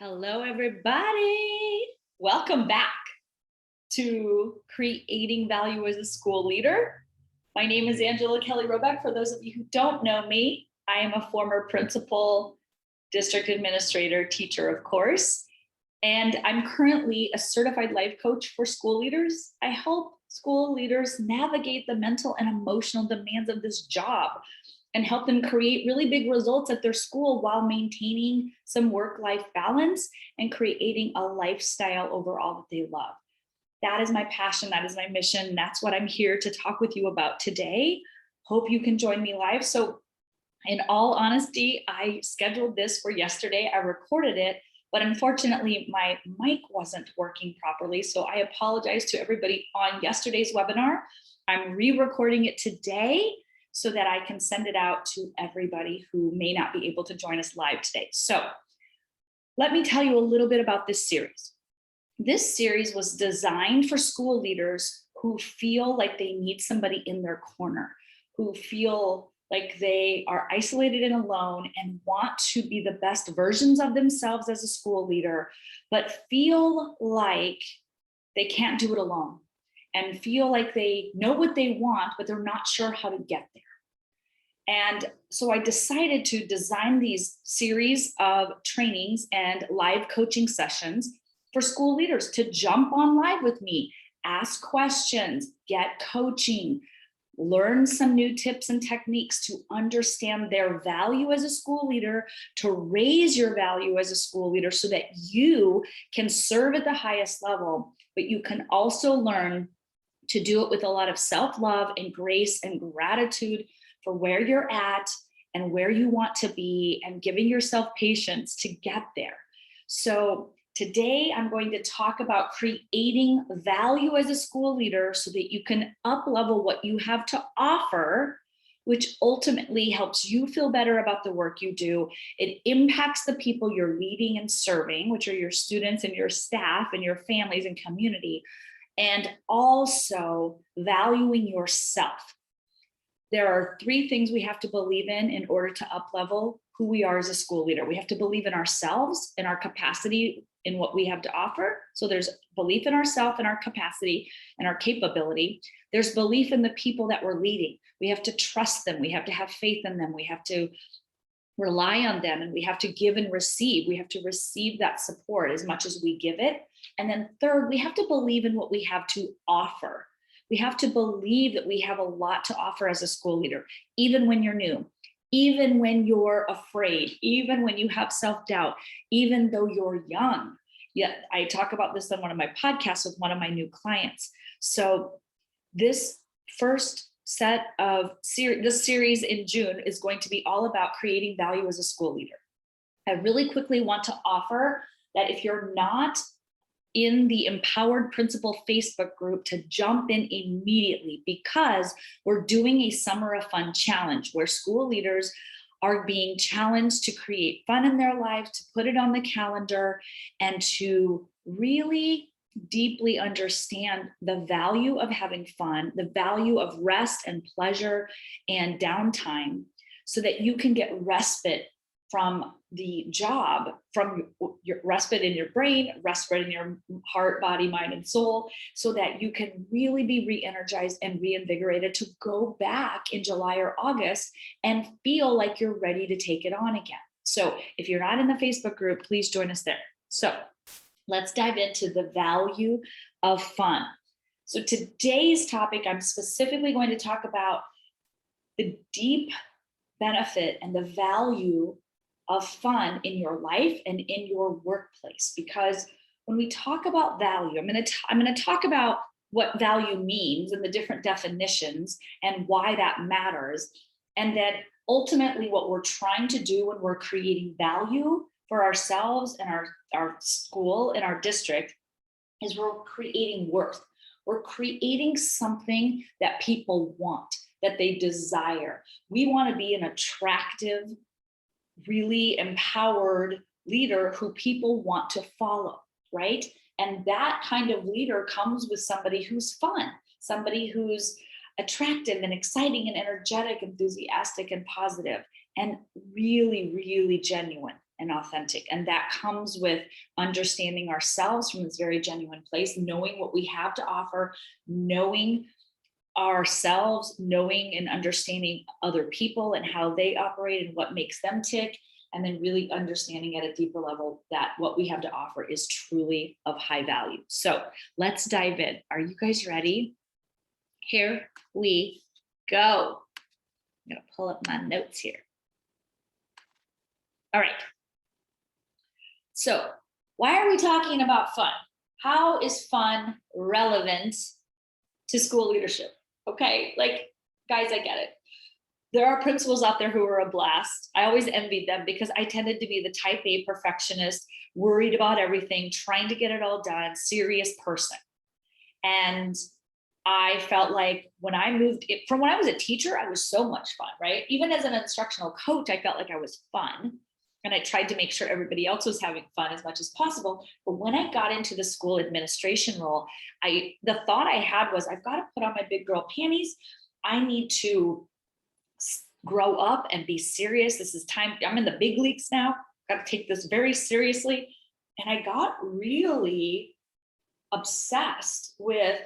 Hello, everybody. Welcome back to Creating Value as a School Leader. My name is Angela Kelly Robeck. For those of you who don't know me, I am a former principal, district administrator, teacher, of course, and I'm currently a certified life coach for school leaders. I help school leaders navigate the mental and emotional demands of this job and help them create really big results at their school while maintaining some work-life balance and creating a lifestyle overall that they love. That is my passion. That is my mission. That's what I'm here to talk with you about today. Hope you can join me live. So in all honesty, I scheduled this for yesterday. I recorded it, but unfortunately my mic wasn't working properly. So I apologize to everybody on yesterday's webinar. I'm re-recording it today so that I can send it out to everybody who may not be able to join us live today. So let me tell you a little bit about this series. This series was designed for school leaders who feel like they need somebody in their corner, who feel like they are isolated and alone and want to be the best versions of themselves as a school leader, but feel like they can't do it alone and feel like they know what they want, but they're not sure how to get there. And so I decided to design these series of trainings and live coaching sessions for school leaders to jump on live with me, ask questions, get coaching, learn some new tips and techniques to understand their value as a school leader, to raise your value as a school leader so that you can serve at the highest level, but you can also learn to do it with a lot of self-love and grace and gratitude for where you're at and where you want to be, and giving yourself patience to get there. So today I'm going to talk about creating value as a school leader so that you can up-level what you have to offer, which ultimately helps you feel better about the work you do. It impacts the people you're leading and serving, which are your students and your staff and your families and community, and also valuing yourself. There are three things we have to believe in order to up-level who we are as a school leader. We have to believe in ourselves and our capacity in what we have to offer. So there's belief in ourselves and our capacity and our capability. There's belief in the people that we're leading. We have to trust them. We have to have faith in them. We have to rely on them, and we have to give and receive. We have to receive that support as much as we give it. And then third, we have to believe in what we have to offer. We have to believe that we have a lot to offer as a school leader, even when you're new, even when you're afraid, even when you have self-doubt, even though you're young. Yeah, I talk about this on one of my podcasts with one of my new clients. So this first set of this series in June is going to be all about creating value as a school leader. I really quickly want to offer that if you're not in the Empowered Principal Facebook group, to jump in immediately, because we're doing a Summer of Fun challenge where school leaders are being challenged to create fun in their lives, to put it on the calendar, and to really deeply understand the value of having fun, the value of rest and pleasure and downtime, so that you can get respite from the job, from your respite in your brain, respite in your heart, body, mind, and soul, so that you can really be re-energized and reinvigorated to go back in July or August and feel like you're ready to take it on again. So if you're not in the Facebook group, please join us there. So let's dive into the value of fun. So today's topic, I'm specifically going to talk about the deep benefit and the value of fun in your life and in your workplace. Because when we talk about value, I'm going to talk about what value means and the different definitions and why that matters. And then ultimately what we're trying to do when we're creating value for ourselves and our school and our district is we're creating worth. We're creating something that people want, that they desire. We want to be an attractive, really empowered leader who people want to follow, right? And that kind of leader comes with somebody who's fun, somebody who's attractive and exciting and energetic, enthusiastic and positive, and really, really genuine and authentic. And that comes with understanding ourselves from this very genuine place, knowing what we have to offer, knowing ourselves, knowing and understanding other people and how they operate and what makes them tick, and then really understanding at a deeper level that what we have to offer is truly of high value. So let's dive in. Are you guys ready? Here we go. I'm gonna pull up my notes here. All right. So why are we talking about fun? How is fun relevant to school leadership? Okay, like, guys, I get it. There are principals out there who are a blast. I always envied them because I tended to be the type A perfectionist, worried about everything, trying to get it all done, serious person. And I felt like when I moved from when I was a teacher, I was so much fun, right? Even as an instructional coach, I felt like I was fun. And I tried to make sure everybody else was having fun as much as possible. But when I got into the school administration role, the thought I had was, I've got to put on my big girl panties. I need to grow up and be serious. This is time. I'm in the big leagues now. Got to take this very seriously. And I got really obsessed with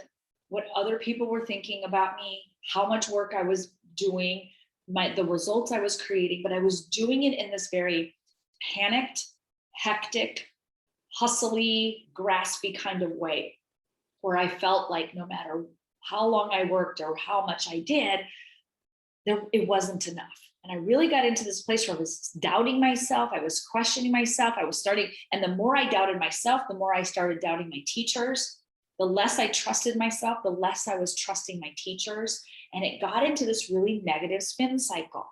what other people were thinking about me, how much work I was doing, the results I was creating, but I was doing it in this very panicked, hectic, hustly, graspy kind of way, where I felt like no matter how long I worked or how much I did, it wasn't enough. And I really got into this place where I was doubting myself. I was questioning myself. And the more I doubted myself, the more I started doubting my teachers. The less I trusted myself, the less I was trusting my teachers. And it got into this really negative spin cycle.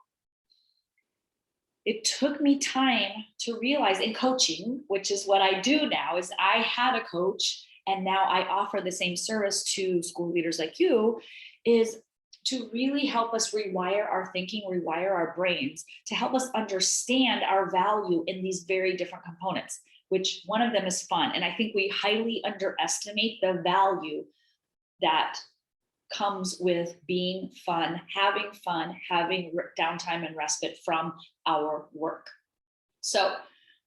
It took me time to realize in coaching, which is what I do now, is I had a coach and now I offer the same service to school leaders like you, is to really help us rewire our thinking, rewire our brains, to help us understand our value in these very different components, which one of them is fun. And I think we highly underestimate the value that comes with being fun, having downtime and respite from our work. So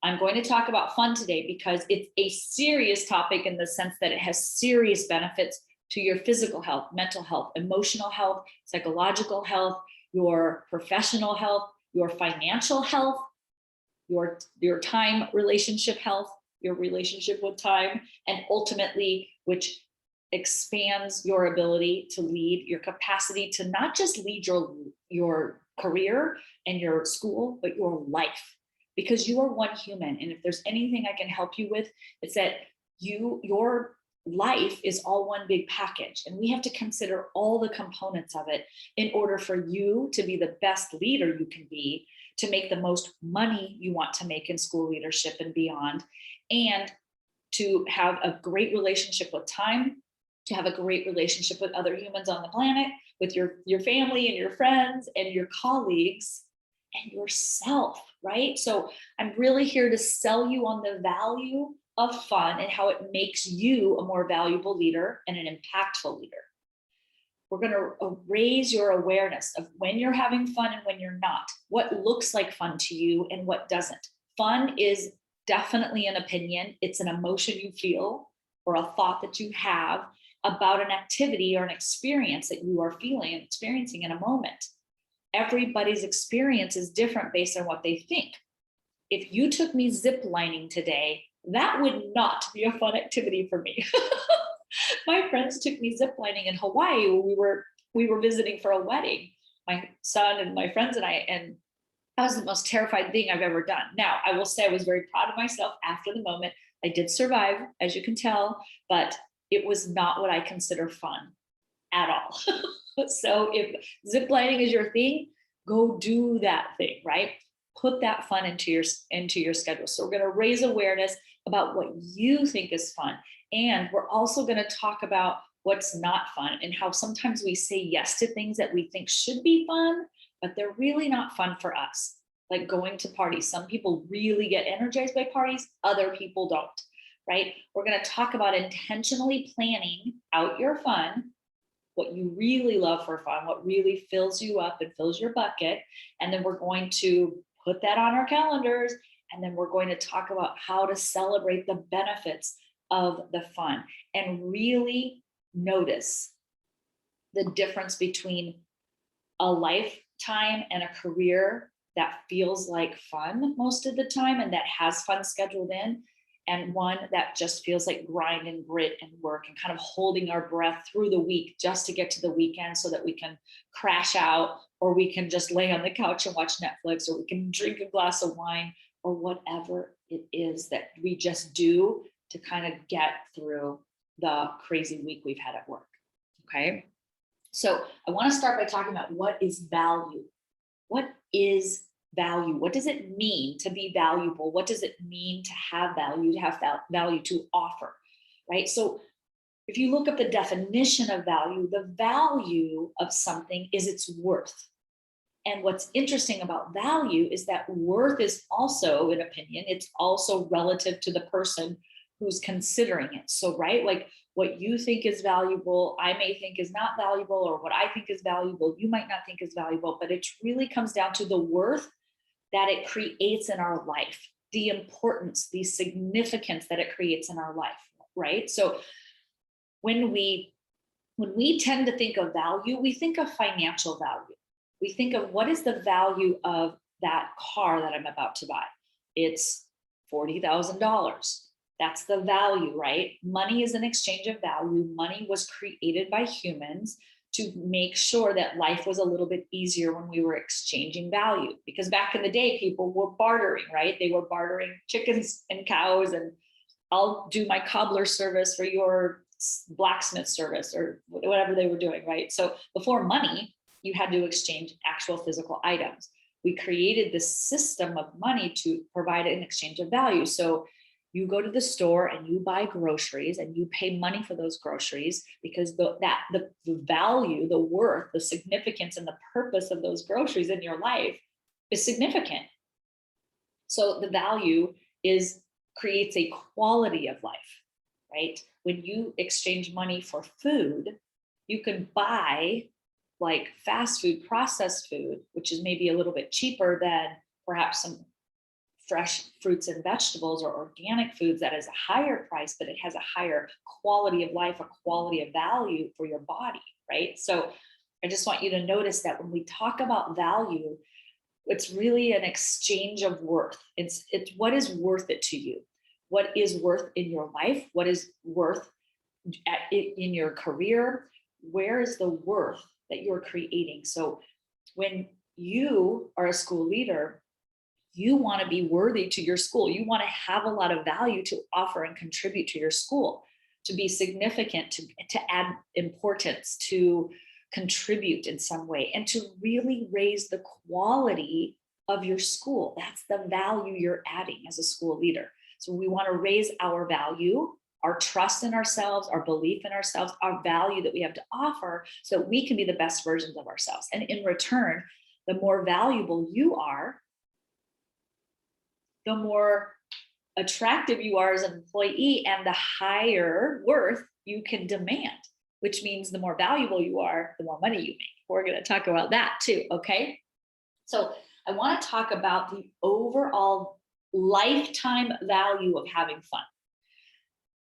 I'm going to talk about fun today because it's a serious topic in the sense that it has serious benefits to your physical health, mental health, emotional health, psychological health, your professional health, your financial health, your time relationship health, your relationship with time, and ultimately, which expands your ability to lead, your capacity to not just lead your career and your school, but your life, because you are one human. And if there's anything I can help you with, it's that your life is all one big package, and we have to consider all the components of it in order for you to be the best leader you can be, to make the most money you want to make in school leadership and beyond, and to have a great relationship with time, to have a great relationship with other humans on the planet, with your family and your friends and your colleagues and yourself, right? So I'm really here to sell you on the value of fun and how it makes you a more valuable leader and an impactful leader. We're going to raise your awareness of when you're having fun and when you're not, what looks like fun to you and what doesn't. Fun is definitely an opinion. It's an emotion you feel or a thought that you have about an activity or an experience that you are feeling and experiencing in a moment. Everybody's experience is different based on what they think. If you took me zip lining today, that would not be a fun activity for me. My friends took me zip lining in Hawaii when we were visiting for a wedding, my son and my friends and I, and that was the most terrifying thing I've ever done. Now, I will say I was very proud of myself after the moment. I did survive, as you can tell, but it was not what I consider fun at all. So if ziplining is your thing, go do that thing, right? Put that fun into your schedule. So we're going to raise awareness about what you think is fun. And we're also going to talk about what's not fun and how sometimes we say yes to things that we think should be fun, but they're really not fun for us. Like going to parties. Some people really get energized by parties, other people don't, right? We're going to talk about intentionally planning out your fun what you really love for fun, what really fills you up and fills your bucket. And then we're going to put that on our calendars. And then we're going to talk about how to celebrate the benefits of the fun and really notice the difference between a lifetime and a career that feels like fun most of the time and that has fun scheduled in, and one that just feels like grind and grit and work and kind of holding our breath through the week just to get to the weekend so that we can crash out, or we can just lay on the couch and watch Netflix, or we can drink a glass of wine, or whatever it is that we just do to kind of get through the crazy week we've had at work. Okay. So I want to start by talking about what is value. What is value? What does it mean to be valuable? What does it mean to have value to offer, right? So if you look up the definition of value, the value of something is its worth. And what's interesting about value is that worth is also an opinion. It's also relative to the person who's considering it. So, right, like what you think is valuable, I may think is not valuable, or what I think is valuable, you might not think is valuable, but it really comes down to the worth that it creates in our life, the importance, the significance that it creates in our life, right? So when we tend to think of value, we think of financial value. We think of what is the value of that car that I'm about to buy. It's $40,000. That's the value, right? Money is an exchange of value. Money was created by humans to make sure that life was a little bit easier when we were exchanging value. Because back in the day, people were bartering, right? They were bartering chickens and cows, and I'll do my cobbler service for your blacksmith service, or whatever they were doing, right? So before money, you had to exchange actual physical items. We created this system of money to provide an exchange of value. So you go to the store and you buy groceries and you pay money for those groceries because the value, the worth, the significance, and the purpose of those groceries in your life is significant. So the value creates a quality of life, right? When you exchange money for food, you can buy like fast food, processed food, which is maybe a little bit cheaper than perhaps some fresh fruits and vegetables or organic foods that is a higher price, but it has a higher quality of life, a quality of value for your body, right? So I just want you to notice that when we talk about value, it's really an exchange of worth. It's what is worth it to you? What is worth in your life? What is worth in your career? Where is the worth that you're creating? So when you are a school leader, you want to be worthy to your school. You want to have a lot of value to offer and contribute to your school, to be significant, to add importance, to contribute in some way, and to really raise the quality of your school. That's the value you're adding as a school leader. So we want to raise our value, our trust in ourselves, our belief in ourselves, our value that we have to offer, so that we can be the best versions of ourselves. And in return, the more valuable you are, the more attractive you are as an employee, and the higher worth you can demand, which means the more valuable you are, the more money you make. We're going to talk about that too, okay? So I want to talk about the overall lifetime value of having fun.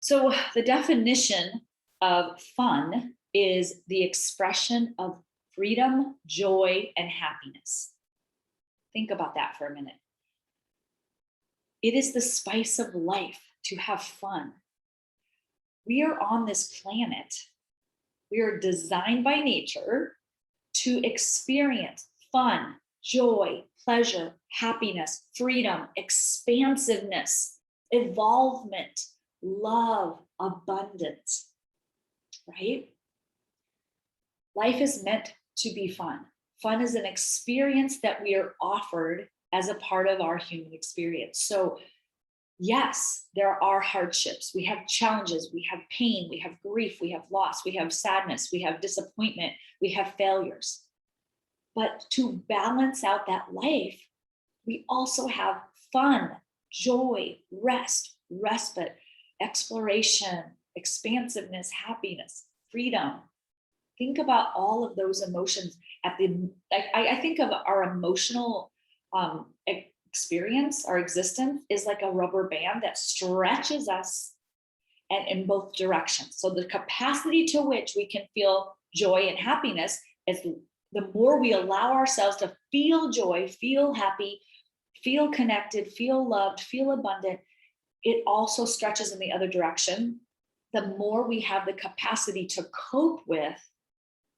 So the definition of fun is the expression of freedom, joy, and happiness. Think about that for a minute. It is the spice of life to have fun. We are on this planet. We are designed by nature to experience fun, joy, pleasure, happiness, freedom, expansiveness, evolvement, love, abundance, right? Life is meant to be fun. Fun is an experience that we are offered as a part of our human experience. So yes, there are hardships. We have challenges, we have pain, we have grief, we have loss, we have sadness, we have disappointment, we have failures. But to balance out that life, we also have fun, joy, rest, respite, exploration, expansiveness, happiness, freedom. think about all of those emotions at the, like, I think of our emotional experience, our existence is like a rubber band that stretches us and in both directions. So the capacity to which we can feel joy and happiness is the more we allow ourselves to feel joy, feel happy, feel connected, feel loved, feel abundant, it also stretches in the other direction. The more we have the capacity to cope with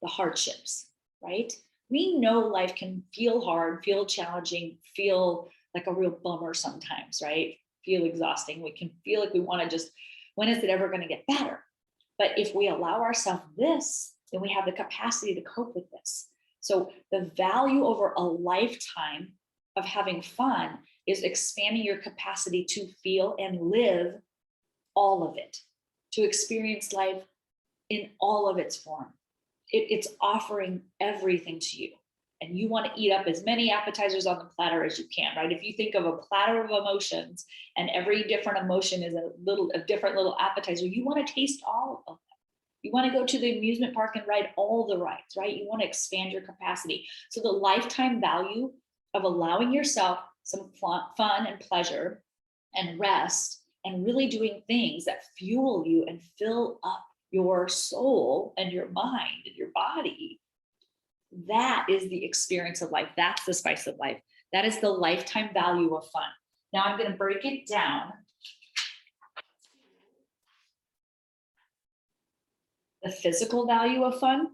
the hardships, right? We know life can feel hard, feel challenging, feel like a real bummer sometimes, right? Feel exhausting. We can feel like we want to just, when is it ever going to get better? But if we allow ourselves this, then we have the capacity to cope with this. So the value over a lifetime of having fun is expanding your capacity to feel and live all of it, to experience life in all of its form. It's offering everything to you. And you want to eat up as many appetizers on the platter as you can, right? If you think of a platter of emotions and every different emotion is a different little appetizer, you want to taste all of them. You want to go to the amusement park and ride all the rides, right? You want to expand your capacity. So the lifetime value of allowing yourself some fun and pleasure and rest and really doing things that fuel you and fill up your soul and your mind and your body, that is the experience of life. That's the spice of life. That is the lifetime value of fun. Now I'm going to break it down. The physical value of fun,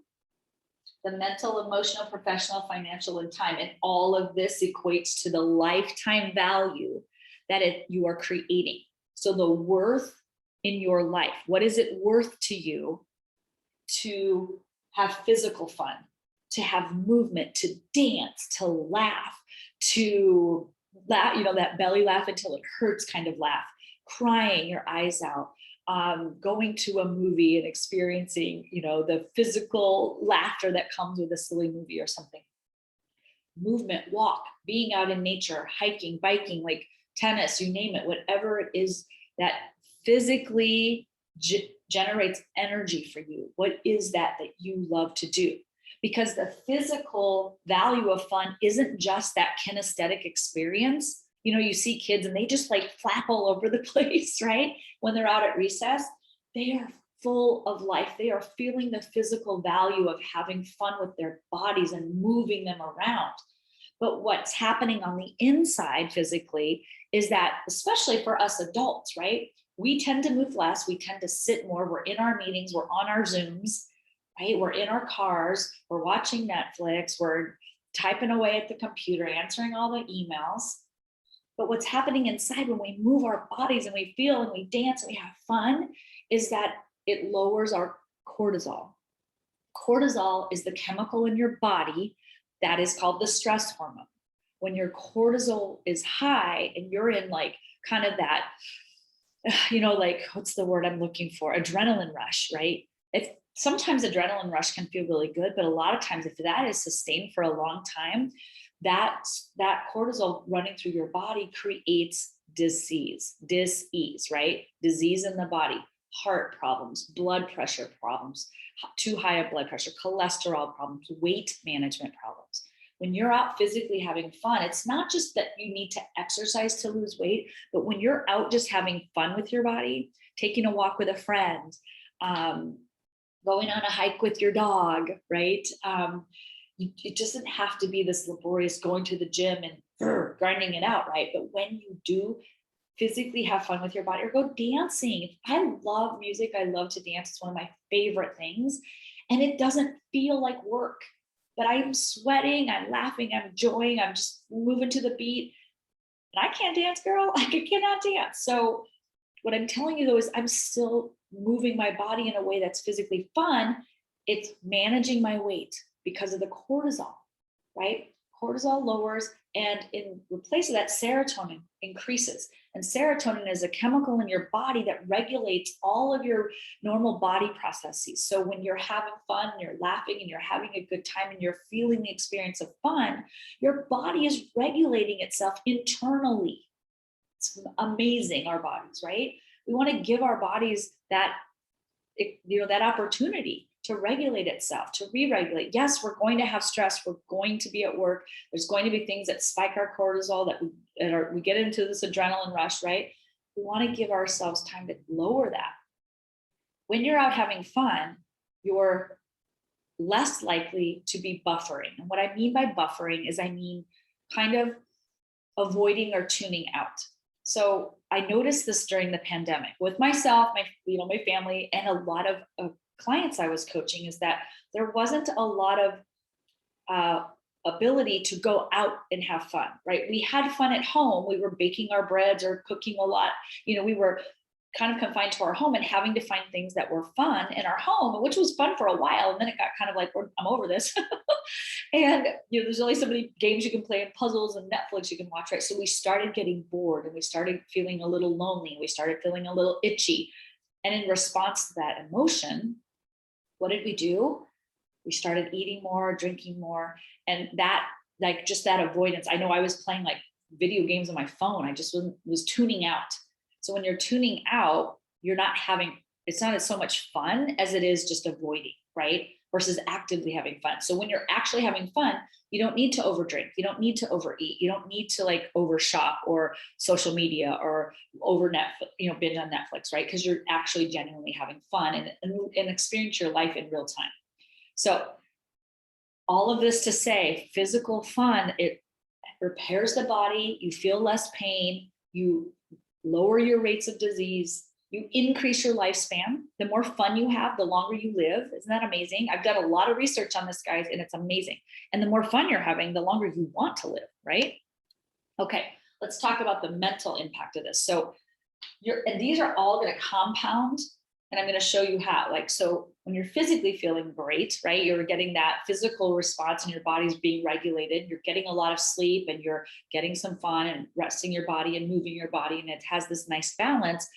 the mental, emotional, professional, financial, and time. And all of this equates to the lifetime value that you are creating. So the worth in your life, what is it worth to you to have physical fun, to have movement, to dance, to laugh, that belly laugh until it hurts kind of laugh, crying your eyes out, going to a movie and experiencing, the physical laughter that comes with a silly movie or something. Movement, walk, being out in nature, hiking, biking, like tennis, you name it, whatever it is that physically generates energy for you. What is that you love to do? Because the physical value of fun isn't just that kinesthetic experience. You see kids and they just like flap all over the place, right? When they're out at recess, they are full of life. They are feeling the physical value of having fun with their bodies and moving them around. But what's happening on the inside physically is that, especially for us adults, right? We tend to move less. We tend to sit more. We're in our meetings. We're on our Zooms, right? We're in our cars. We're watching Netflix. We're typing away at the computer, answering all the emails. But what's happening inside when we move our bodies and we feel and we dance and we have fun is that it lowers our cortisol. Cortisol is the chemical in your body that is called the stress hormone. When your cortisol is high and you're in like kind of that, like what's the word I'm looking for? Adrenaline rush, right? Sometimes adrenaline rush can feel really good, but a lot of times if that is sustained for a long time, that cortisol running through your body creates disease, right? Disease in the body, heart problems, blood pressure problems, too high of blood pressure, cholesterol problems, weight management problems. When you're out physically having fun, it's not just that you need to exercise to lose weight, but when you're out just having fun with your body, taking a walk with a friend, going on a hike with your dog, right? It doesn't have to be this laborious going to the gym and grinding it out, right? But when you do physically have fun with your body or go dancing, I love music. I love to dance. It's one of my favorite things. And it doesn't feel like work, but I'm sweating, I'm laughing, I'm enjoying, I'm just moving to the beat. And I can't dance, girl. I cannot dance. So what I'm telling you though is I'm still moving my body in a way that's physically fun. It's managing my weight because of the cortisol, right? Cortisol lowers, and in replace of that, serotonin increases. And serotonin is a chemical in your body that regulates all of your normal body processes. So when you're having fun, you're laughing, and you're having a good time, and you're feeling the experience of fun, your body is regulating itself internally. It's amazing, our bodies, right? We want to give our bodies that, that opportunity. to regulate itself, to re-regulate. Yes, we're going to have stress. We're going to be at work. There's going to be things that spike our cortisol, we get into this adrenaline rush, right? We want to give ourselves time to lower that. When you're out having fun, you're less likely to be buffering. And what I mean by buffering is I mean kind of avoiding or tuning out. So I noticed this during the pandemic with myself, my family, and a lot of clients I was coaching, is that there wasn't a lot of ability to go out and have fun, right? We had fun at home. We were baking our breads or cooking a lot. We were kind of confined to our home and having to find things that were fun in our home, which was fun for a while. And then it got kind of like, I'm over this. And there's only so many games you can play and puzzles and Netflix you can watch, right? So we started getting bored and we started feeling a little lonely. We started feeling a little itchy. And in response to that emotion, what did we do? We started eating more, drinking more. And that, like, just that avoidance. I know I was playing like video games on my phone. I just was tuning out. So when you're tuning out, it's not as so much fun as it is just avoiding, right? Versus actively having fun. So when you're actually having fun, you don't need to overdrink. You don't need to overeat. You don't need to like overshop or social media or over Netflix, binge on Netflix, right? Because you're actually genuinely having fun and experience your life in real time. So all of this to say, physical fun, it repairs the body. You feel less pain. You lower your rates of disease. You increase your lifespan. The more fun you have, the longer you live. Isn't that amazing? I've done a lot of research on this, guys, and it's amazing. And the more fun you're having, the longer you want to live, right? Okay, let's talk about the mental impact of this. So and these are all going to compound, and I'm going to show you how. So when you're physically feeling great, right? You're getting that physical response and your body's being regulated. You're getting a lot of sleep and you're getting some fun and resting your body and moving your body. And it has this nice balance.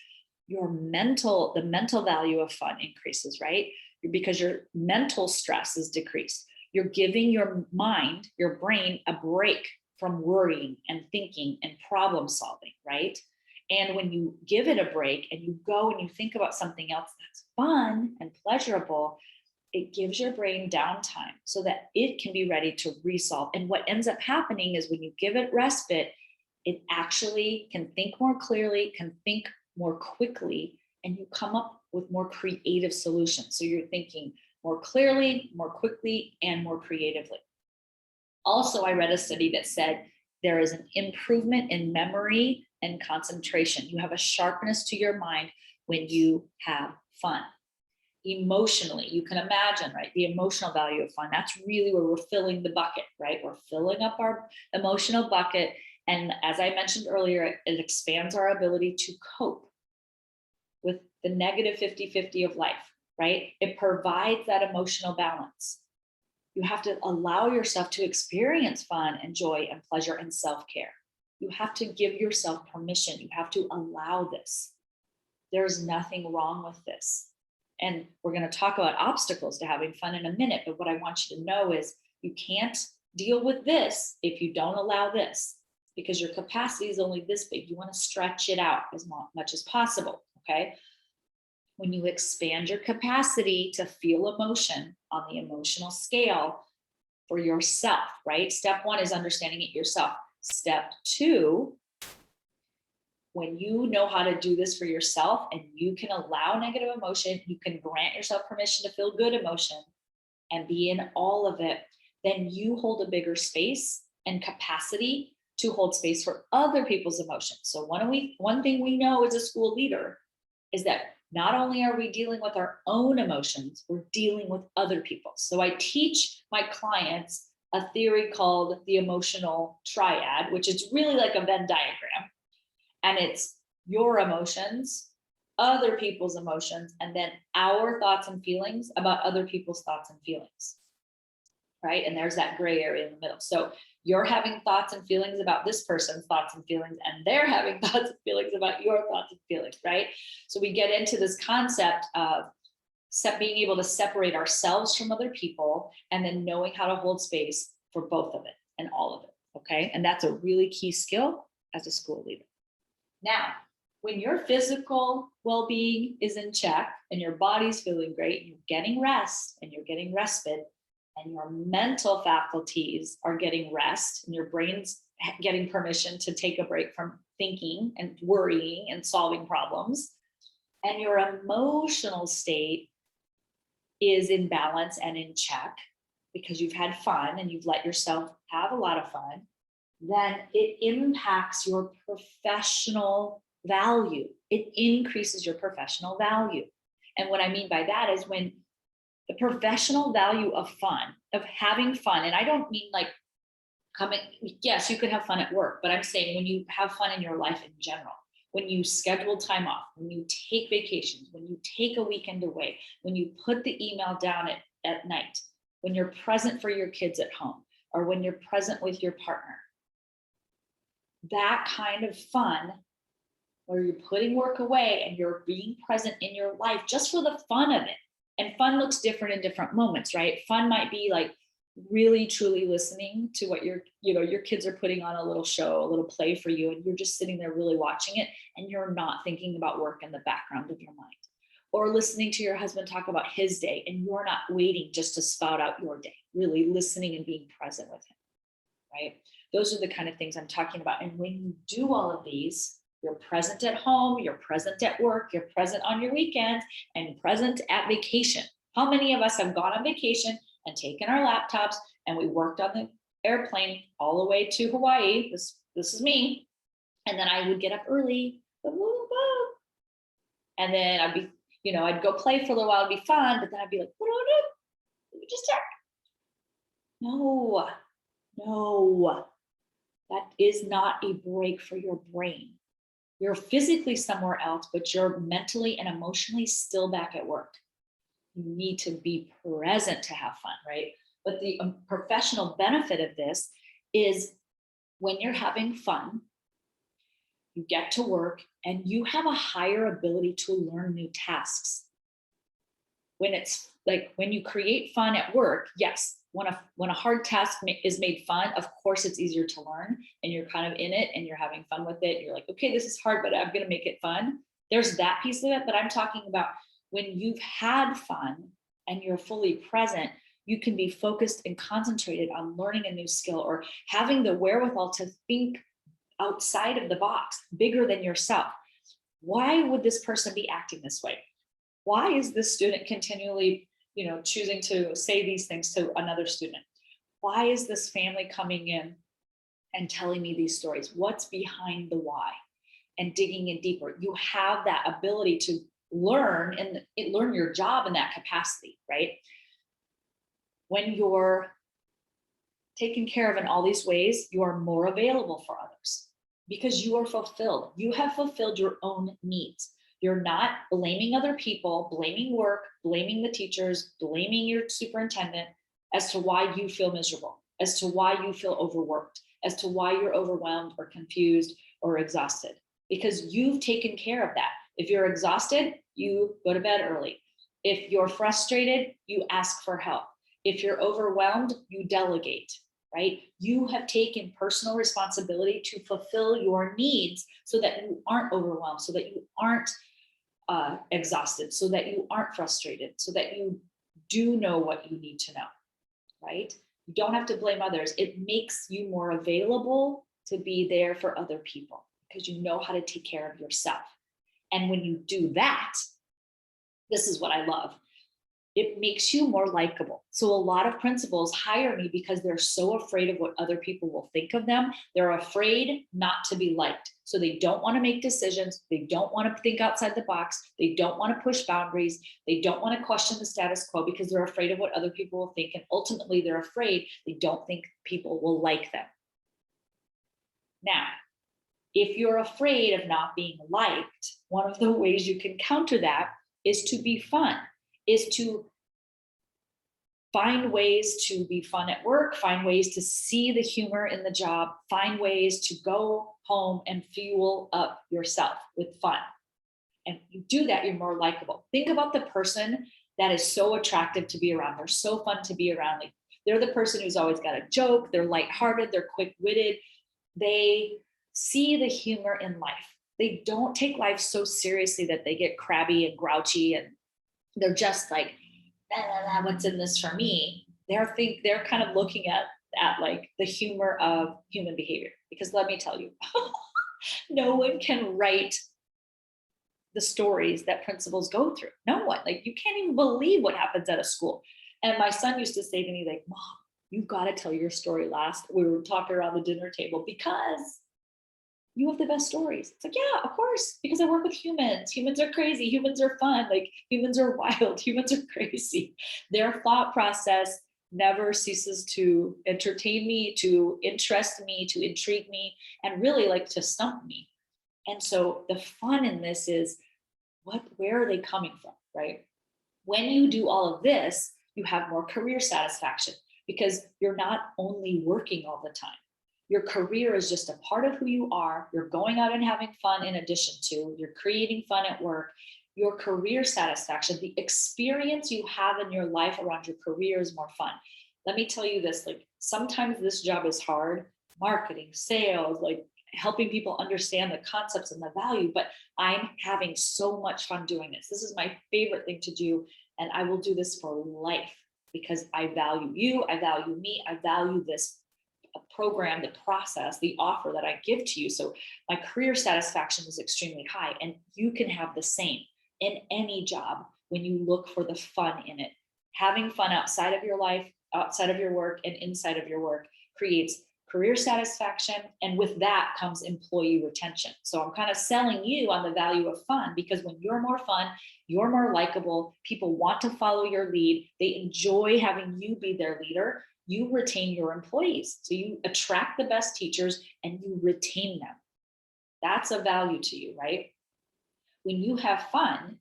The mental value of fun increases, right? Because your mental stress is decreased. You're giving your mind, your brain, a break from worrying and thinking and problem solving, right? And when you give it a break and you go and you think about something else that's fun and pleasurable, it gives your brain downtime so that it can be ready to resolve. And what ends up happening is when you give it respite, it actually can think more clearly, can think more quickly, and you come up with more creative solutions. So you're thinking more clearly, more quickly, and more creatively. Also, I read a study that said there is an improvement in memory and concentration. You have a sharpness to your mind when you have fun. Emotionally, you can imagine, right? The emotional value of fun. That's really where we're filling the bucket, right? We're filling up our emotional bucket. And as I mentioned earlier, it expands our ability to cope with the negative 50-50 of life, right? It provides that emotional balance. You have to allow yourself to experience fun and joy and pleasure and self-care. You have to give yourself permission. You have to allow this. There's nothing wrong with this. And we're going to talk about obstacles to having fun in a minute. But what I want you to know is you can't deal with this if you don't allow this, because your capacity is only this big. You want to stretch it out as much as possible, okay? When you expand your capacity to feel emotion on the emotional scale for yourself, right? Step one is understanding it yourself. Step two, when you know how to do this for yourself and you can allow negative emotion, you can grant yourself permission to feel good emotion and be in all of it, then you hold a bigger space and capacity to hold space for other people's emotions. So one thing we know as a school leader is that not only are we dealing with our own emotions, we're dealing with other people's. So I teach my clients a theory called the emotional triad, which is really like a Venn diagram. And it's your emotions, other people's emotions, and then our thoughts and feelings about other people's thoughts and feelings, right? And there's that gray area in the middle. So you're having thoughts and feelings about this person's thoughts and feelings, and they're having thoughts and feelings about your thoughts and feelings, right? So we get into this concept of being able to separate ourselves from other people and then knowing how to hold space for both of it and all of it, okay? And that's a really key skill as a school leader. Now, when your physical well-being is in check and your body's feeling great, you're getting rest and you're getting respite, and your mental faculties are getting rest and your brain's getting permission to take a break from thinking and worrying and solving problems, and your emotional state is in balance and in check because you've had fun and you've let yourself have a lot of fun, then it impacts your professional value. It increases your professional value. And what I mean by that is when the professional value of fun, of having fun, and I don't mean like coming, yes, you could have fun at work, but I'm saying when you have fun in your life in general, when you schedule time off, when you take vacations, when you take a weekend away, when you put the email down at night, when you're present for your kids at home, or when you're present with your partner, that kind of fun where you're putting work away and you're being present in your life just for the fun of it. And fun looks different in different moments, right? Fun might be like really truly listening to what your kids are putting on a little show, a little play for you, and you're just sitting there really watching it and you're not thinking about work in the background of your mind. Or listening to your husband talk about his day and you're not waiting just to spout out your day, really listening and being present with him, right? Those are the kind of things I'm talking about. And when you do all of these, you're present at home, you're present at work, you're present on your weekends, and present at vacation. How many of us have gone on vacation and taken our laptops and we worked on the airplane all the way to Hawaii? This is me. And then I would get up early, and then I'd be, I'd go play for a little while, it'd be fun, but then I'd be like, what do I do? Let me just check. No, that is not a break for your brain. You're physically somewhere else, but you're mentally and emotionally still back at work. You need to be present to have fun, right? But the professional benefit of this is when you're having fun, you get to work and you have a higher ability to learn new tasks. When it's like when you create fun at work, yes, when a hard task is made fun, of course it's easier to learn and you're kind of in it and you're having fun with it. You're like, okay, this is hard, but I'm going to make it fun. There's that piece of it. But I'm talking about when you've had fun and you're fully present, you can be focused and concentrated on learning a new skill or having the wherewithal to think outside of the box, bigger than yourself. Why would this person be acting this way? Why is this student continually, choosing to say these things to another student? Why is this family coming in and telling me these stories? What's behind the why? And digging in deeper. You have that ability to learn and learn your job in that capacity, right? When you're taken care of in all these ways, you are more available for others because you are fulfilled. You have fulfilled your own needs. You're not blaming other people, blaming work, blaming the teachers, blaming your superintendent as to why you feel miserable, as to why you feel overworked, as to why you're overwhelmed or confused or exhausted, because you've taken care of that. If you're exhausted, you go to bed early. If you're frustrated, you ask for help. If you're overwhelmed, you delegate, right? You have taken personal responsibility to fulfill your needs so that you aren't overwhelmed, so that you aren't exhausted, so that you aren't frustrated, so that you do know what you need to know, right? You don't have to blame others. It makes you more available to be there for other people because you know how to take care of yourself. And when you do that, this is what I love. It makes you more likable. So a lot of principals hire me because they're so afraid of what other people will think of them. They're afraid not to be liked. So they don't want to make decisions. They don't want to think outside the box. They don't want to push boundaries. They don't want to question the status quo because they're afraid of what other people will think. And ultimately they're afraid they don't think people will like them. Now, if you're afraid of not being liked, one of the ways you can counter that is to be fun, is to find ways to be fun at work, find ways to see the humor in the job, find ways to go home and fuel up yourself with fun. And you do that, you're more likable. Think about the person that is so attractive to be around. They're so fun to be around. Like, they're the person who's always got a joke, they're lighthearted, they're quick-witted. They see the humor in life. They don't take life so seriously that they get crabby and grouchy and they're just like, what's in this for me? They're kind of looking at like the humor of human behavior. Because let me tell you, no one can write the stories that principals go through. No one. Like, you can't even believe what happens at a school. And my son used to say to me, like, Mom, you've got to tell your story last. We were talking around the dinner table because you have the best stories. It's like, yeah, of course, because I work with humans. Humans are crazy. Humans are fun. Like, humans are wild. Humans are crazy. Their thought process never ceases to entertain me, to interest me, to intrigue me, and really like to stump me. And so the fun in this is where are they coming from, right? When you do all of this, you have more career satisfaction because you're not only working all the time. Your career is just a part of who you are. You're going out and having fun in addition to, you're creating fun at work. Your career satisfaction, the experience you have in your life around your career is more fun. Let me tell you this, like, sometimes this job is hard, marketing, sales, like helping people understand the concepts and the value, but I'm having so much fun doing this. This is my favorite thing to do. And I will do this for life because I value you, I value me, I value this program, the process, the offer that I give to you. So my career satisfaction is extremely high. And you can have the same in any job when you look for the fun in it. Having fun outside of your life, outside of your work, and inside of your work creates career satisfaction. And with that comes employee retention. So I'm kind of selling you on the value of fun because when you're more fun, you're more likable. People want to follow your lead. They enjoy having you be their leader. You retain your employees. So you attract the best teachers and you retain them. That's a value to you, right? When you have fun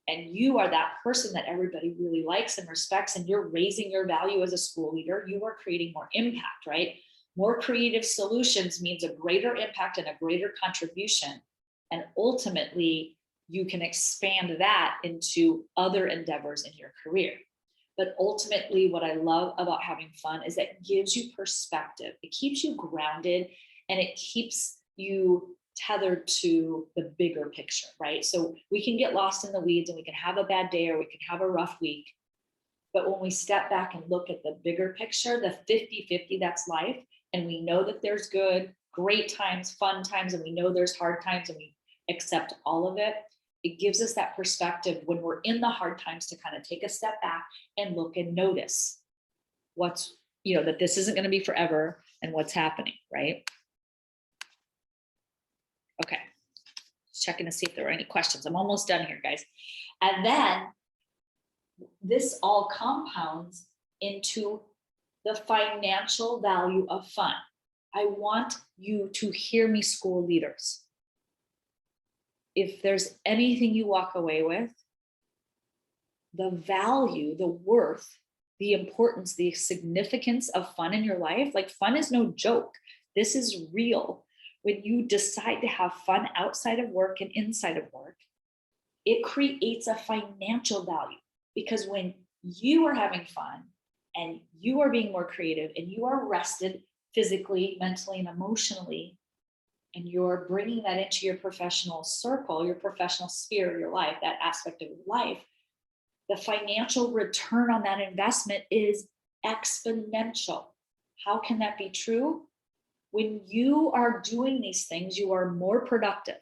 and you are that person that everybody really likes and respects, and you're raising your value as a school leader, you are creating more impact, right? More creative solutions means a greater impact and a greater contribution. And ultimately, you can expand that into other endeavors in your career. But ultimately, what I love about having fun is that it gives you perspective. It keeps you grounded and it keeps you tethered to the bigger picture, right? So we can get lost in the weeds and we can have a bad day or we can have a rough week. But when we step back and look at the bigger picture, the 50-50, that's life. And we know that there's great times, fun times, and we know there's hard times and we accept all of it. It gives us that perspective when we're in the hard times to kind of take a step back and look and notice what's, that this isn't going to be forever and what's happening, right? Okay, just checking to see if there are any questions. I'm almost done here, guys. And then this all compounds into the financial value of fun. I want you to hear me, school leaders. If there's anything you walk away with, the value, the worth, the importance, the significance of fun in your life, like fun is no joke. This is real. When you decide to have fun outside of work and inside of work, it creates a financial value because when you are having fun and you are being more creative and you are rested physically, mentally, and emotionally, and you're bringing that into your professional circle, your professional sphere, your life, that aspect of your life, the financial return on that investment is exponential. How can that be true? When you are doing these things, you are more productive.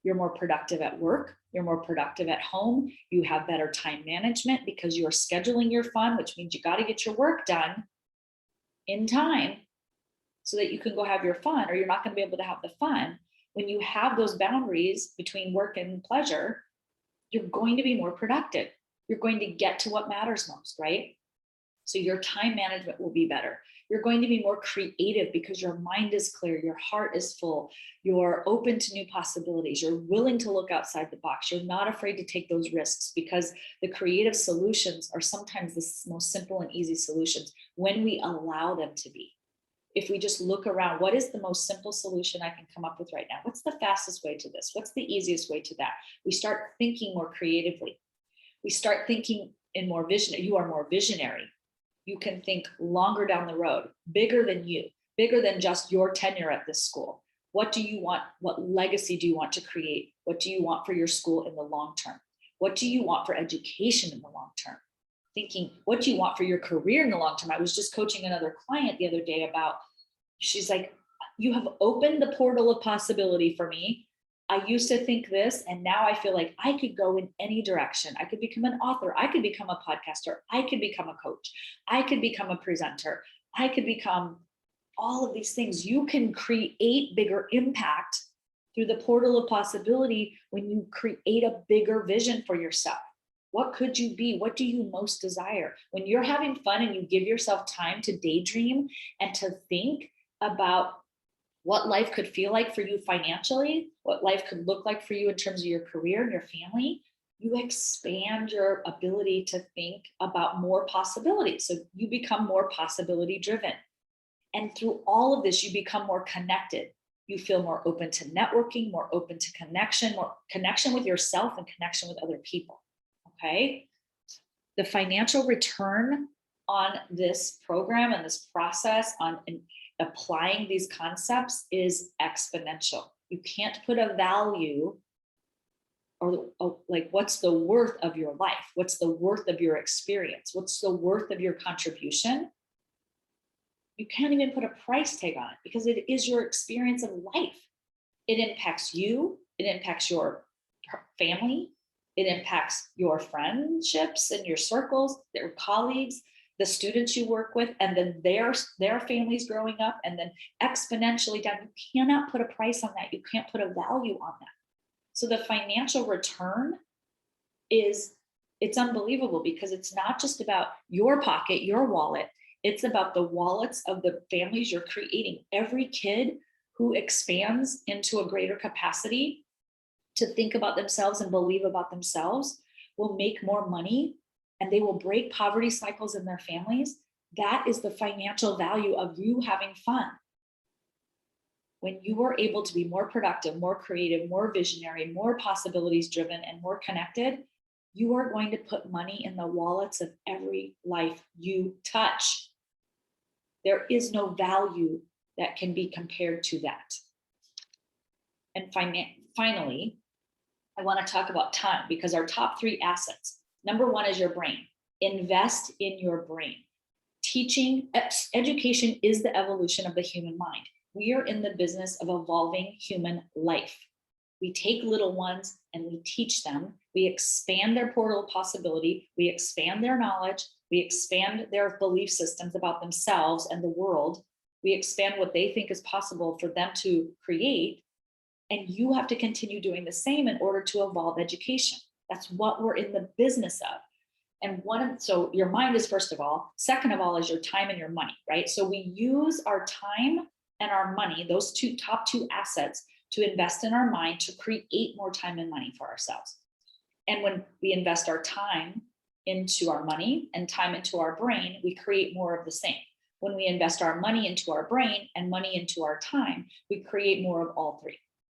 You're more productive at work. You're more productive at home. You have better time management because you're scheduling your fun, which means you got to get your work done in time so that you can go have your fun, or you're not going to be able to have the fun. When you have those boundaries between work and pleasure, you're going to be more productive. You're going to get to what matters most, right? So your time management will be better. You're going to be more creative because your mind is clear, your heart is full, you're open to new possibilities, you're willing to look outside the box, you're not afraid to take those risks because the creative solutions are sometimes the most simple and easy solutions when we allow them to be. If we just look around, what is the most simple solution I can come up with right now? What's the fastest way to this? What's the easiest way to that? We start thinking more creatively. We start thinking in more vision. You are more visionary. You can think longer down the road, bigger than you, bigger than just your tenure at this school. What do you want? What legacy do you want to create? What do you want for your school in the long term? What do you want for education in the long term? Thinking, what do you want for your career in the long term? I was just coaching another client the other day about, she's like, you have opened the portal of possibility for me. I used to think this, and now I feel like I could go in any direction. I could become an author. I could become a podcaster. I could become a coach. I could become a presenter. I could become all of these things. You can create bigger impact through the portal of possibility when you create a bigger vision for yourself. What could you be? What do you most desire? When you're having fun and you give yourself time to daydream and to think about what life could feel like for you financially, what life could look like for you in terms of your career and your family, you expand your ability to think about more possibilities. So you become more possibility driven. And through all of this, you become more connected. You feel more open to networking, more open to connection, more connection with yourself and connection with other people. Okay. The financial return on this program and this process on applying these concepts is exponential. You can't put a value or like, what's the worth of your life? What's the worth of your experience? What's the worth of your contribution? You can't even put a price tag on it because it is your experience of life. It impacts you. It impacts your family. It impacts your friendships and your circles, their colleagues, the students you work with, and then their families growing up, and then exponentially down. You cannot put a price on that. You can't put a value on that. So the financial return it's unbelievable because it's not just about your pocket, your wallet. It's about the wallets of the families you're creating. Every kid who expands into a greater capacity to think about themselves and believe about themselves will make more money, and they will break poverty cycles in their families. That is the financial value of you having fun. When you are able to be more productive, more creative, more visionary, more possibilities driven, and more connected, you are going to put money in the wallets of every life you touch. There is no value that can be compared to that. And finally, I want to talk about time, because our top 3 assets. Number 1 is your brain. Invest in your brain. Education is the evolution of the human mind. We are in the business of evolving human life. We take little ones and we teach them. We expand their portal of possibility. We expand their knowledge. We expand their belief systems about themselves and the world. We expand what they think is possible for them to create. And you have to continue doing the same in order to evolve education. That's what we're in the business of. And so your mind is first of all. Second of all is your time and your money, right? So we use our time and our money, those top two assets, to invest in our mind to create more time and money for ourselves. And when we invest our time into our money and time into our brain, we create more of the same. When we invest our money into our brain and money into our time, we create more of all 3.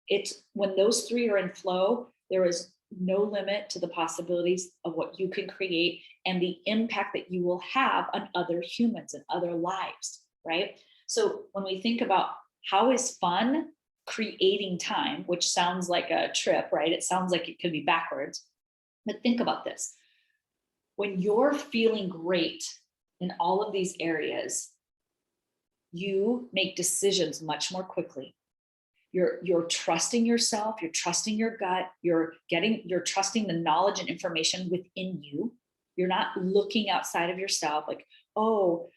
It's when those 3 are in flow, there is no limit to the possibilities of what you can create and the impact that you will have on other humans and other lives, right? So when we think about how is fun creating time, which sounds like a trip, right? It sounds like it could be backwards, but think about this. When you're feeling great in all of these areas, you make decisions much more quickly. You're trusting yourself, you're trusting your gut, you're trusting the knowledge and information within you. You're not looking outside of yourself like, oh,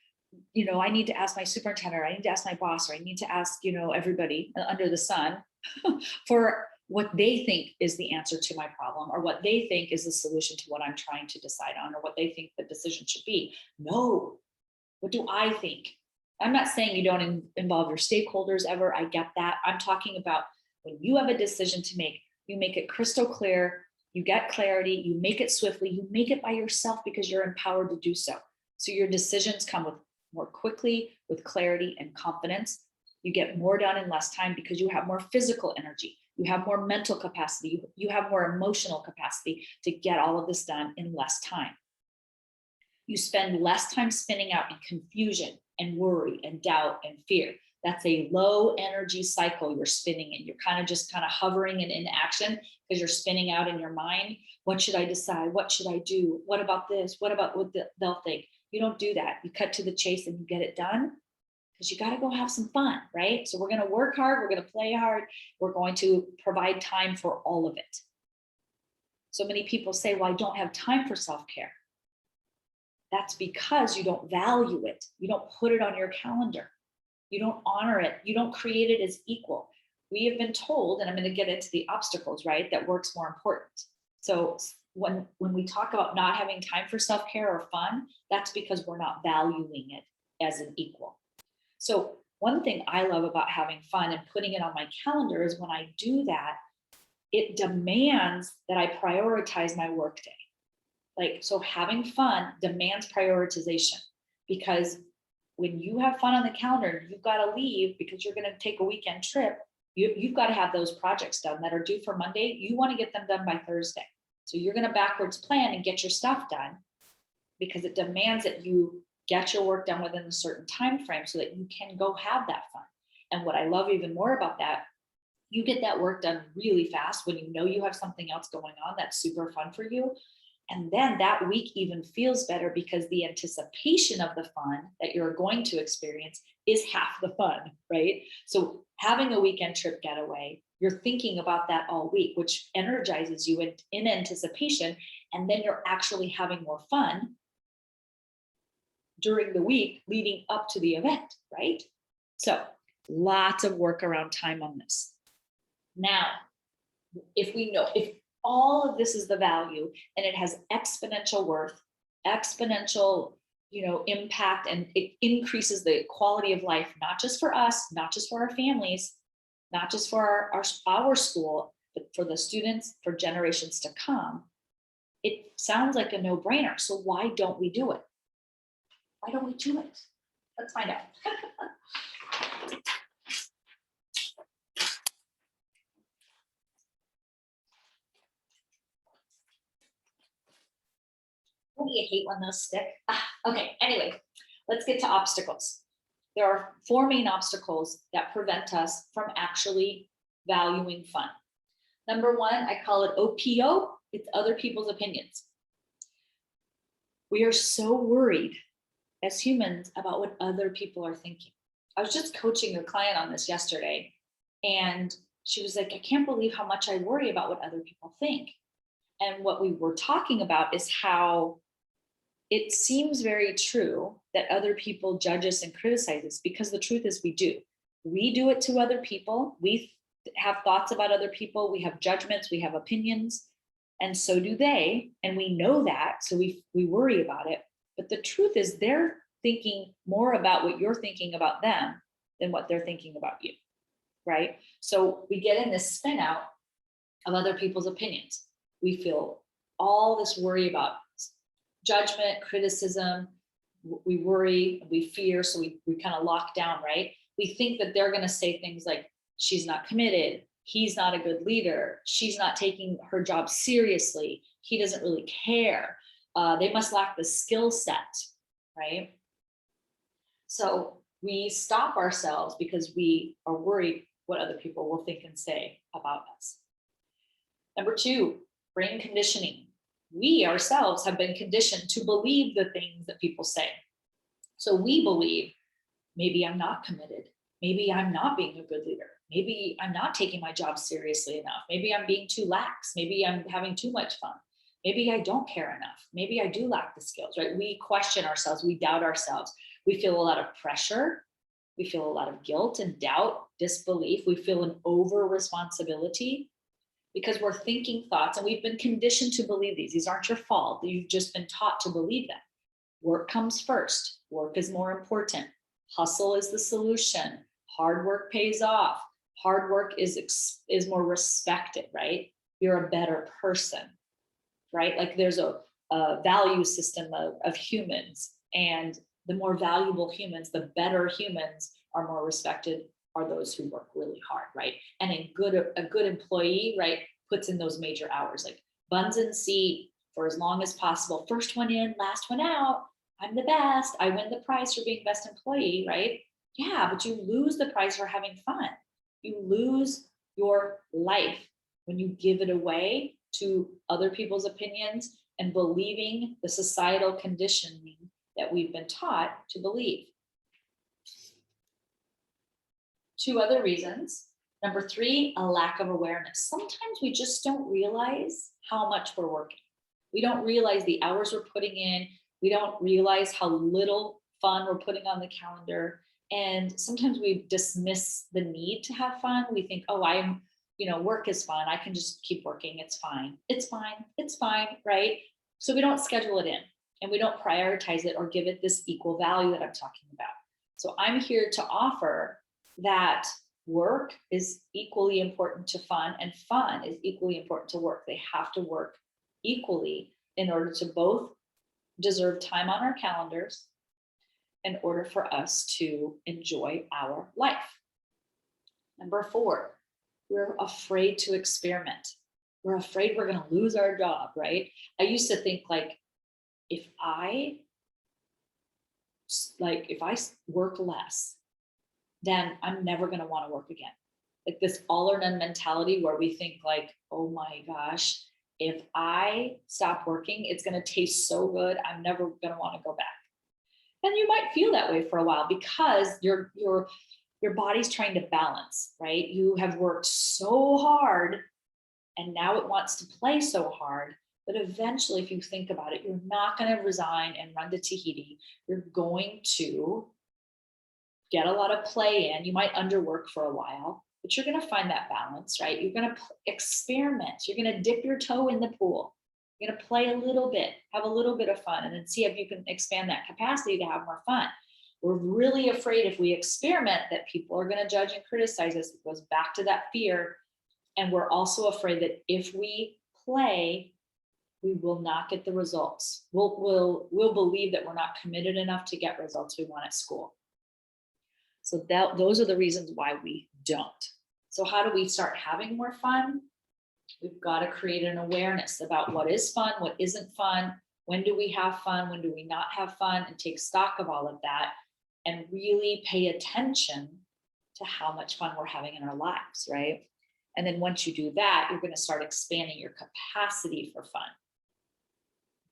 I need to ask my superintendent, or I need to ask my boss, or I need to ask, everybody under the sun for what they think is the answer to my problem, or what they think is the solution to what I'm trying to decide on, or what they think the decision should be. No, what do I think? I'm not saying you don't involve your stakeholders ever. I get that. I'm talking about when you have a decision to make, you make it crystal clear, you get clarity, you make it swiftly, you make it by yourself because you're empowered to do so. So your decisions come with more quickly, with clarity and confidence. You get more done in less time because you have more physical energy. You have more mental capacity. You have more emotional capacity to get all of this done in less time. You spend less time spinning out in confusion and worry and doubt and fear. That's a low energy cycle you're spinning in. You're just hovering and in action because you're spinning out in your mind. What should I decide? What should I do? What about this? What about what they'll think? You don't do that. You cut to the chase and you get it done, because you got to go have some fun, right? So we're going to work hard. We're going to play hard. We're going to provide time for all of it. So many people say, well, I don't have time for self-care. That's because you don't value it. You don't put it on your calendar. You don't honor it. You don't create it as equal. We have been told, and I'm going to get into the obstacles, right? That work's more important. So when we talk about not having time for self-care or fun, that's because we're not valuing it as an equal. So one thing I love about having fun and putting it on my calendar is when I do that, it demands that I prioritize my workday. So having fun demands prioritization, because when you have fun on the calendar, you've got to leave because you're going to take a weekend trip. You've got to have those projects done that are due for Monday. You want to get them done by Thursday. So you're going to backwards plan and get your stuff done, because it demands that you get your work done within a certain time frame so that you can go have that fun. And what I love even more about that, you get that work done really fast when you know you have something else going on that's super fun for you. And then that week even feels better because the anticipation of the fun that you're going to experience is half the fun, right? So having a weekend trip getaway, you're thinking about that all week, which energizes you in anticipation. And then you're actually having more fun during the week leading up to the event, right? So lots of work around time on this. Now, if all of this is the value and it has exponential worth, exponential, impact, and it increases the quality of life, not just for us, not just for our families, not just for our school, but for the students, for generations to come, it sounds like a no-brainer. So why don't we do it? Why don't we do it? Let's find out. Don't you hate when those stick? Okay, anyway, let's get to obstacles. There are 4 main obstacles that prevent us from actually valuing fun. Number 1, I call it OPO. It's other people's opinions. We are so worried as humans about what other people are thinking. I was just coaching a client on this yesterday, and she was like, I can't believe how much I worry about what other people think. And what we were talking about is how it seems very true that other people judge us and criticize us, because the truth is we do. We do it to other people. We have thoughts about other people. We have judgments. We have opinions. And so do they. And we know that. So we worry about it. But the truth is they're thinking more about what you're thinking about them than what they're thinking about you, right? So we get in this spin out of other people's opinions. We feel all this worry about judgment, criticism. We worry, we fear, so we kind of lock down, right? We think that they're going to say things like, she's not committed, he's not a good leader, she's not taking her job seriously, he doesn't really care, they must lack the skill set, right? So we stop ourselves because we are worried what other people will think and say about us. Number 2, brain conditioning. We ourselves have been conditioned to believe the things that people say. So we believe, maybe I'm not committed. Maybe I'm not being a good leader. Maybe I'm not taking my job seriously enough. Maybe I'm being too lax. Maybe I'm having too much fun. Maybe I don't care enough. Maybe I do lack the skills, right? We question ourselves. We doubt ourselves. We feel a lot of pressure. We feel a lot of guilt and doubt, disbelief. We feel an over responsibility, because we're thinking thoughts and we've been conditioned to believe these. These aren't your fault. You've just been taught to believe them. Work comes first. Work is more important. Hustle is the solution. Hard work pays off. Hard work is more respected, right? You're a better person, right? Like there's a value system of humans, and the more valuable humans, the better humans are more respected, are those who work really hard, right? And a good employee, right, puts in those major hours, like buns in seat for as long as possible. First one in, last one out. I'm the best. I win the prize for being best employee, right? Yeah, but you lose the prize for having fun. You lose your life when you give it away to other people's opinions and believing the societal conditioning that we've been taught to believe. Two other reasons. Number three, a lack of awareness. Sometimes we just don't realize how much we're working. We don't realize the hours we're putting in. We don't realize how little fun we're putting on the calendar. And sometimes we dismiss the need to have fun. We think, oh, work is fun. I can just keep working. It's fine. It's fine. It's fine. Right. So we don't schedule it in and we don't prioritize it or give it this equal value that I'm talking about. So I'm here to offer that work is equally important to fun and fun is equally important to work. They have to work equally in order to both deserve time on our calendars in order for us to enjoy our life. Number four, we're afraid to experiment. We're afraid we're going to lose our job, right? I used to think like, if I work less, then I'm never going to want to work again. Like this all or none mentality where we think like, oh my gosh, if I stop working, it's going to taste so good. I'm never going to want to go back. And you might feel that way for a while because your body's trying to balance, right? You have worked so hard and now it wants to play so hard. But eventually, if you think about it, you're not going to resign and run to Tahiti. You're going to get a lot of play in. You might underwork for a while, but you're going to find that balance, right? You're going to experiment. You're going to dip your toe in the pool. You're going to play a little bit, have a little bit of fun, and then see if you can expand that capacity to have more fun. We're really afraid if we experiment that people are going to judge and criticize us. It goes back to that fear. And we're also afraid that if we play, we will not get the results. We'll believe that we're not committed enough to get results we want at school. So those are the reasons why we don't. So how do we start having more fun? We've got to create an awareness about what is fun, what isn't fun, when do we have fun, when do we not have fun, and take stock of all of that and really pay attention to how much fun we're having in our lives, right? And then once you do that, you're going to start expanding your capacity for fun.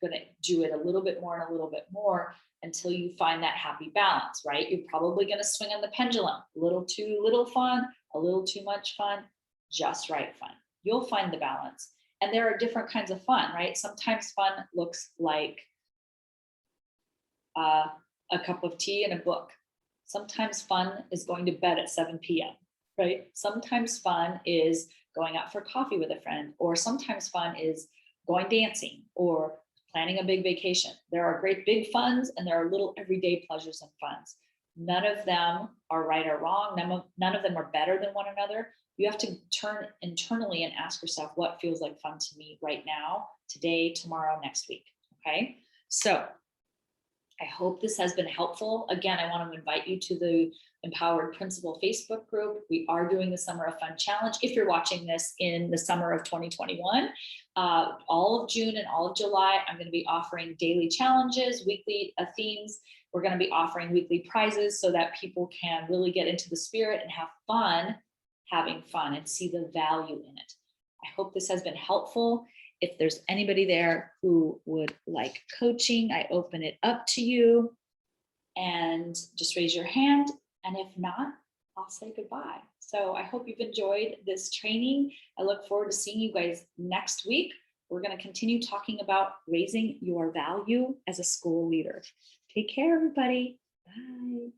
You're going to do it a little bit more and a little bit more until you find that happy balance, right? You're probably going to swing on the pendulum, a little too little fun, a little too much fun, just right fun. You'll find the balance. And there are different kinds of fun, right? Sometimes fun looks like a cup of tea and a book. Sometimes fun is going to bed at 7 p.m., right? Sometimes fun is going out for coffee with a friend, or sometimes fun is going dancing or planning a big vacation. There are great big funs and there are little everyday pleasures and funs. None of them are right or wrong. None of them are better than one another. You have to turn internally and ask yourself, what feels like fun to me right now, today, tomorrow, next week, okay? So I hope this has been helpful. Again, I want to invite you to the Empowered Principal Facebook group. We are doing the Summer of Fun Challenge. If you're watching this in the summer of 2021, all of June and all of July, I'm going to be offering daily challenges, weekly themes. We're going to be offering weekly prizes so that people can really get into the spirit and have fun having fun and see the value in it. I hope this has been helpful. If there's anybody there who would like coaching, I open it up to you and just raise your hand. And if not, I'll say goodbye. So I hope you've enjoyed this training. I look forward to seeing you guys next week. We're going to continue talking about raising your value as a school leader. Take care, everybody. Bye.